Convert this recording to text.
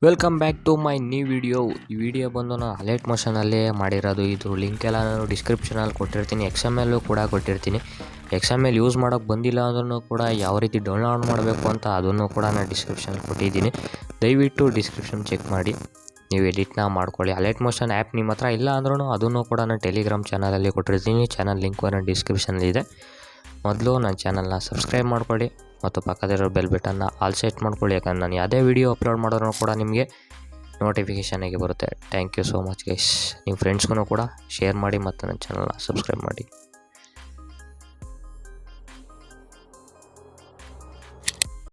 Welcome back to my new video. ಈ video ಬಂದು ನಾನು ಅಲರ್ಟ್ ಮೋಷನಲ್ಲೇ ಮಾಡಿರೋದು. ಇದು ಲಿಂಕ್ ಎಲ್ಲ ನಾನು ಡಿಸ್ಕ್ರಿಪ್ಷನಲ್ಲಿ ಕೊಟ್ಟಿರ್ತೀನಿ, XML ಕೂಡ ಕೊಟ್ಟಿರ್ತೀನಿ. XML ಯೂಸ್ ಮಾಡೋಕ್ಕೆ ಬಂದಿಲ್ಲ ಅಂದ್ರೂ ಕೂಡ ಯಾವ ರೀತಿ ಡೌನ್ಲೋಡ್ ಮಾಡಬೇಕು ಅಂತ ಅದನ್ನು ಕೂಡ ನಾನು ಡಿಸ್ಕ್ರಿಪ್ಷನ್ ಕೊಟ್ಟಿದ್ದೀನಿ. ದಯವಿಟ್ಟು ಡಿಸ್ಕ್ರಿಪ್ಷನ್ ಚೆಕ್ ಮಾಡಿ ನೀವು ಎಡಿಟ್ನ ಮಾಡ್ಕೊಳ್ಳಿ. ಅಲರ್ಟ್ ಮೋಷನ್ ಆ್ಯಪ್ ನಿಮ್ಮ ಹತ್ರ ಇಲ್ಲ ಅಂದ್ರೂ ಅದನ್ನು ಕೂಡ ನಾನು ಟೆಲಿಗ್ರಾಮ್ ಚಾನಲಲ್ಲಿ ಕೊಟ್ಟಿರ್ತೀನಿ. ಚಾನಲ್ ಲಿಂಕ್ ನನ್ನ ಡಿಸ್ಕ್ರಿಪ್ಷನಲ್ಲಿದೆ. ಮೊದಲು ನನ್ನ ಚಾನಲ್ನ ಸಬ್ಸ್ಕ್ರೈಬ್ ಮಾಡ್ಕೊಳ್ಳಿ ಮತ್ತು ಪಕ್ಕದಲ್ಲಿರೋ ಬೆಲ್ ಬಟನ್ನ ಆಲ್ ಸೆಟ್ ಮಾಡ್ಕೊಳ್ಳಿ. ಯಾಕಂದರೆ ನಾನು ಯಾವುದೇ ವಿಡಿಯೋ ಅಪ್ಲೋಡ್ ಮಾಡೋರು ಕೂಡ ನಿಮಗೆ ನೋಟಿಫಿಕೇಷನ್ ಆಗಿ ಬರುತ್ತೆ. Thank you so much guys. ನಿಮ್ಮ ಫ್ರೆಂಡ್ಸ್ಗೂ ಕೂಡ ಶೇರ್ ಮಾಡಿ ಮತ್ತು ನನ್ನ ಚಾನಲ್ನ ಸಬ್ಸ್ಕ್ರೈಬ್ ಮಾಡಿ.